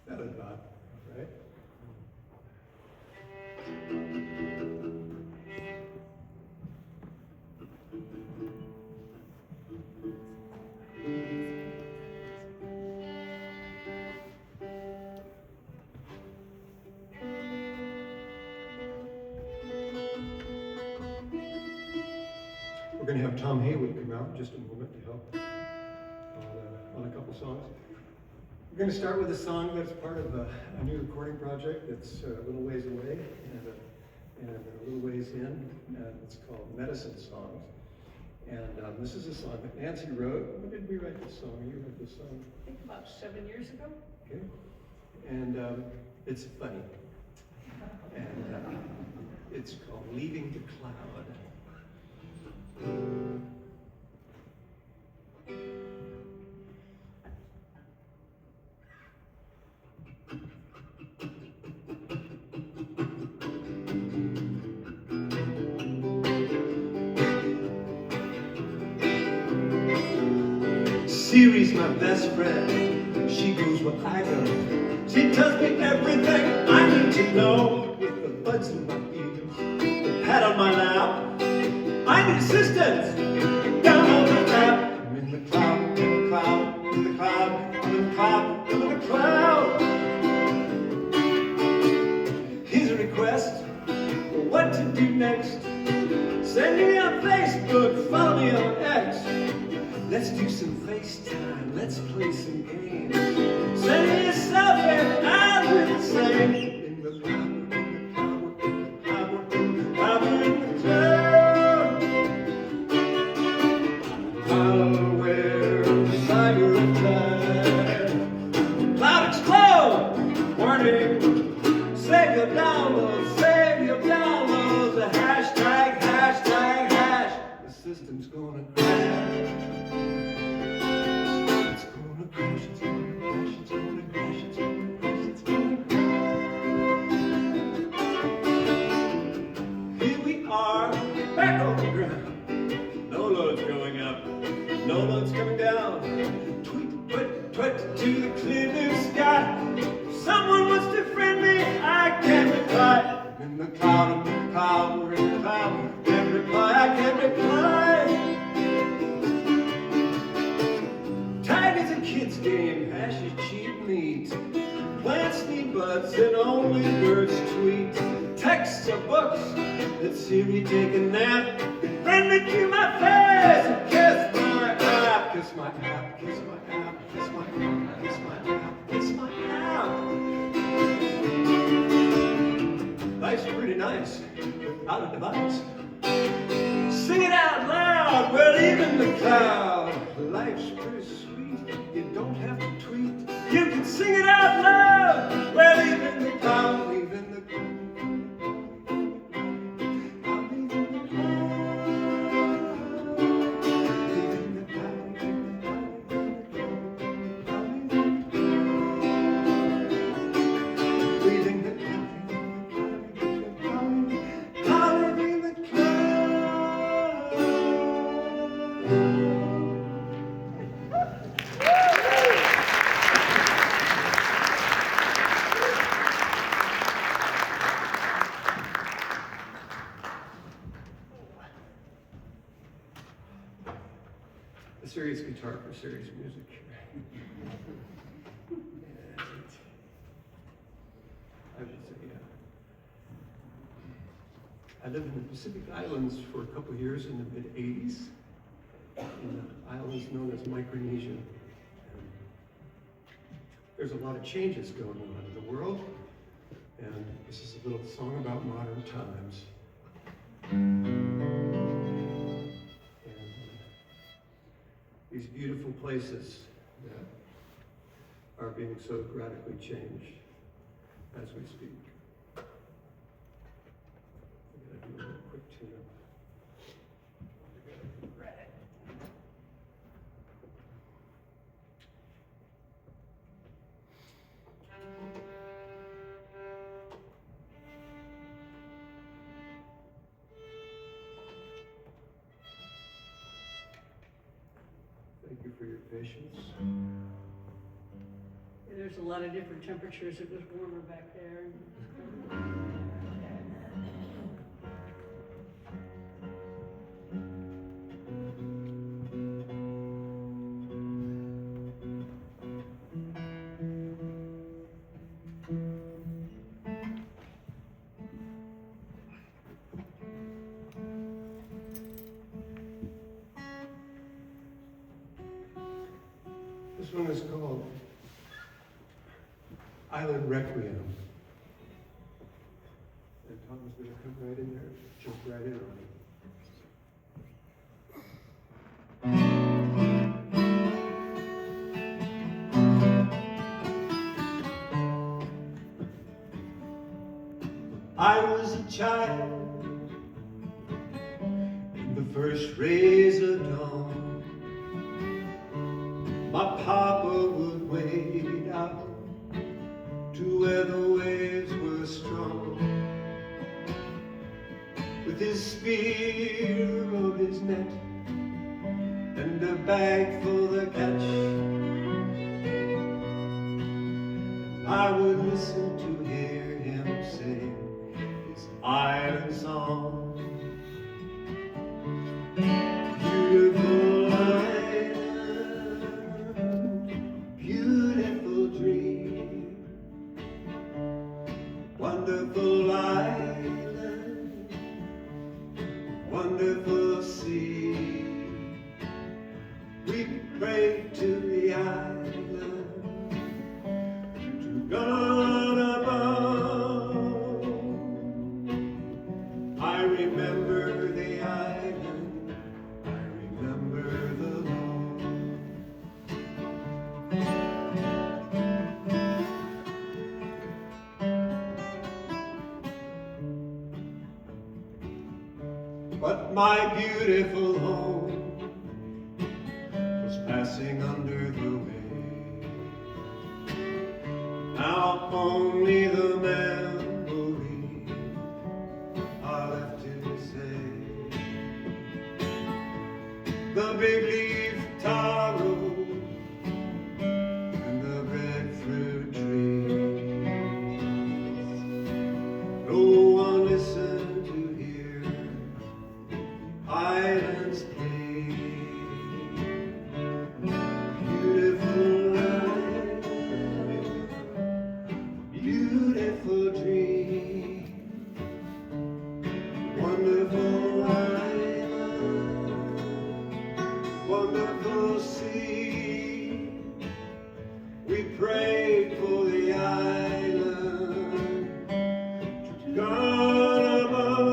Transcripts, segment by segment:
That is not, right? We're going to have Tom Haywood come out in just a moment to help on a couple songs. We're going to start with a song that's part of a new recording project that's a little ways away and a little ways in. It's called Medicine Songs. And this is a song that Nancy wrote. When did we write this song? You wrote this song? I think about 7 years ago. Okay. And it's funny. And it's called Leaving the Cloud. Siri's my best friend. She goes where I go. She tells me everything I need to know. With the buds in my ears, the pat on my lap. I need assistance. Down on the tap. I'm in the cloud, in the cloud, in the cloud, I'm in the cloud, I'm in the cloud. Here's a request for what to do next. Send me on Facebook, follow me on X. Let's do some FaceTime, let's play some games. Send me a selfie, I'll do the same. In the cloud, in the cloud, in the cloud, I'm in the cloud. I'll wear the cyber attack. Cloud explode! Warning! Save your downloads, save your downloads. A hashtag, hashtag, hash. The system's gonna crash. No load's coming down. Tweet, twit, twit to the clear blue sky. If someone wants to friend me, I can reply. I'm in the cloud, I'm in the cloud, we're in the cloud. Can't reply, I can't reply. Tag is a kid's game, hash is cheap meat. Plants need buds and only birds tweet. Texts are books, let Siri take a nap. Friend me to my face and kiss my app. Kiss my app, kiss my app, kiss my app, kiss my app, kiss my app. Life's pretty nice without a device. Sing it out loud, we're leaving the cloud. Life's pretty sweet, you don't have to tweet. You can sing it out loud, we're leaving the cloud, leaving the cloud. Serious guitar for serious music. I should say, yeah. I lived in the Pacific Islands for a couple of years in the mid-'80s, in the islands known as Micronesia. There's a lot of changes going on in the world, and this is a little song about modern times. These beautiful places that are being so radically changed as we speak. I'm going to do a little quick tune-up. Thank you for your patience. there's a lot of different temperatures. It was warmer back there. This one is called Island Requiem. And Tom is going to come right in there, jump right in on it. I was a child in the first rays of dawn. My papa would wade out to where the waves were strong. With his spear of his net and a bag for the catch, and I would listen to hear him sing his island song. Beautiful island, beautiful dream, wonderful island, wonderful sea. We pray to the island, to God above. I remember the island, I remember the love. But my beautiful home was passing under the wave. Now only the memory are left to say. The big leaf taro and the breadfruit trees. No one listened to hear islands play. Beautiful island, beautiful dream, wonderful island, wonderful sea. We prayed for the island to God above.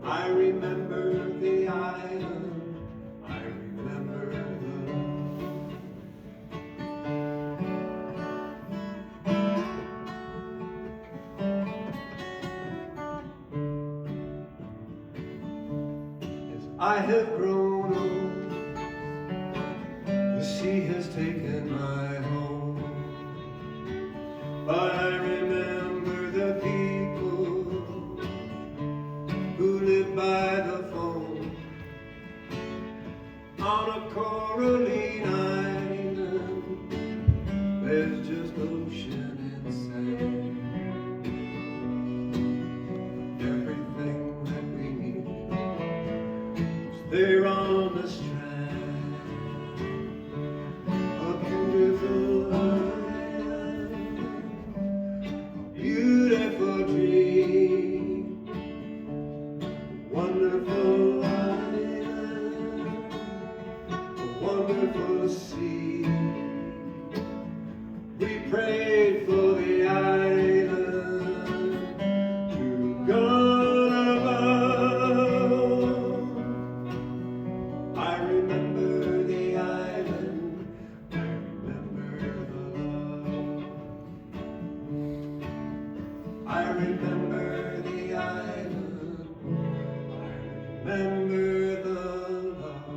I remember the island, I remember the love. As I have grown old, the sea has taken my home. But I remember the people who live by the phone on a Coraline island. There's just ocean and sand. Everything that we need is there on the strand. A beautiful island, beautiful dream, wonderful island, a wonderful sea. We prayed for the island to God above. I remember the island, I remember the love. I remember the island, I remember the love.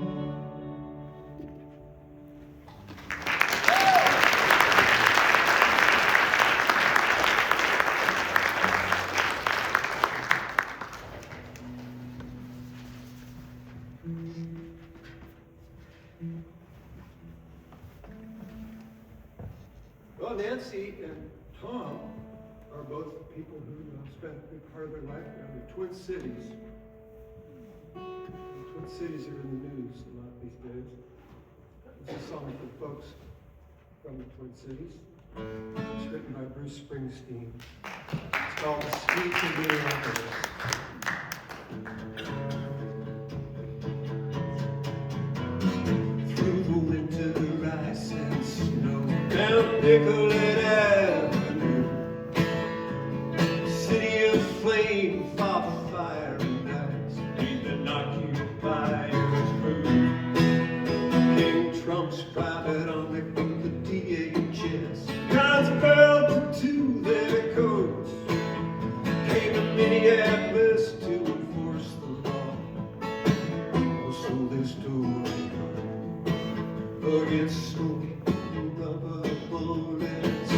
Well, Nancy and Tom are both people who spent a big part of their life down in the Twin Cities. The Twin Cities are in the news a lot these days. This is a song for folks from the Twin Cities. It's written by Bruce Springsteen. It's called The Streets of Minneapolis. Through the winter ice and snow, down Nicollet Avenue, city of flame, fought fire and ice, beneath an occupier's roof. King Trump's private army from the DHS, God's Burl to two their coats, came to Minneapolis to enforce the law. Oh, so they stole against smoking rubber bullets.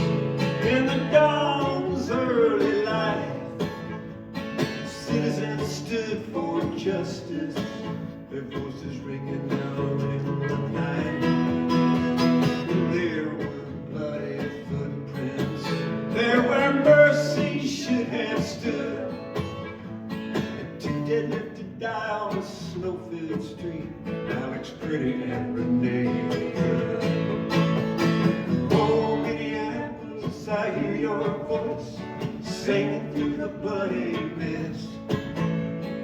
In the dawn's early light, citizens stood for justice, their voices ringing out in the night. There were bloody footprints, there where mercy should have stood, and two dead left to die on a snow-filled street, Alex Pretty and Renee. Oh, Minneapolis, I hear your voice singing through the bloody mist.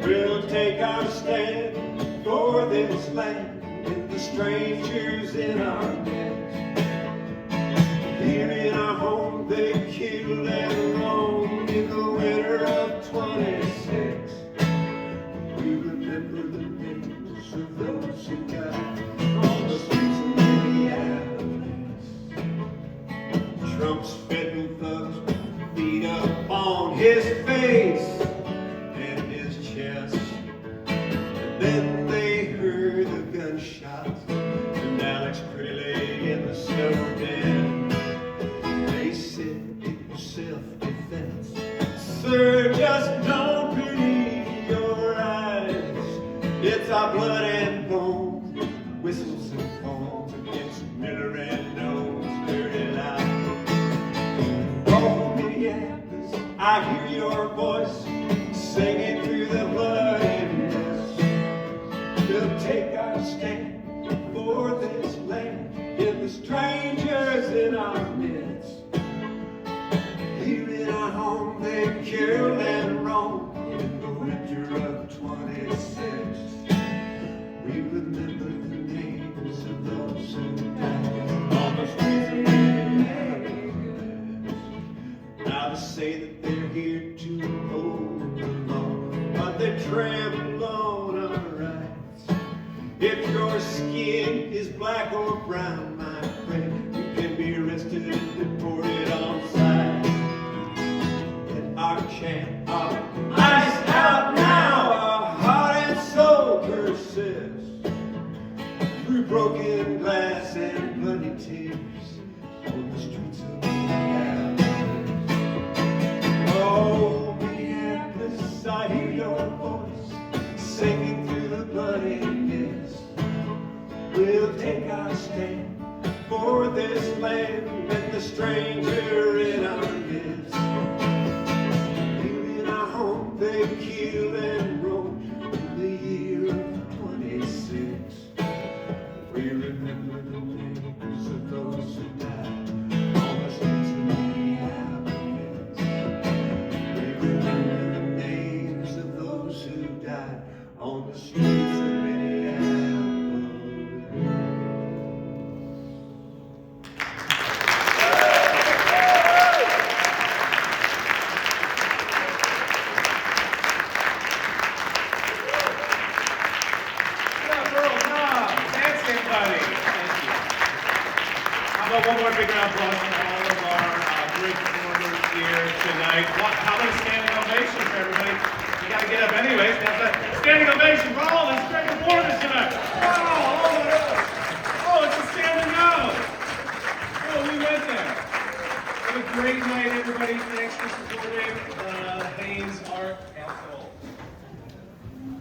We'll take our stand for this land and the strangers in our midst. Here in our home they kill and roam in the winter of 26. We remember the names of those who died on the streets of Minneapolis. Trump's federal thugs beat up on his face and his chest. And then they heard the gunshots and Alex Pretty lay in the snow den. They said it was self-defense. Sir, just don't believe your eyes. It's our blood and bones, whistles and foams against Miller and No's dirty lies. Oh, Minneapolis, I hear your voice singing through the bloody mist. We'll take our stand for this land and the strangers in our midst. Here in our home they kill and roam in the winter of 26. We remember the names of those who died on the streets of Minneapolis. Now they say that they're here to hold the law, but they tremble on our rights. If your skin is black or brown, my friend, you can be arrested and deported on sight. And our chant of ice out now, our heart and soul persists through broken glass and bloody tears on the streets of Minneapolis. Oh, Minneapolis, I hear your voice singing through the bloody mist. We'll take our stand for this land and the stranger in our midst. Here in our home they kill and roam in the year of 26. We remember the names of those who died on the streets of Minneapolis. We remember the names of those who died on the streets of Minneapolis. One more big round of applause for all of our great performers here tonight. How about a standing ovation for everybody? You got to get up anyways. That's a standing ovation for all this great performers tonight. Oh, it's a standing now. Oh, we went there. What a great night, everybody. Thanks for supporting Haynes Art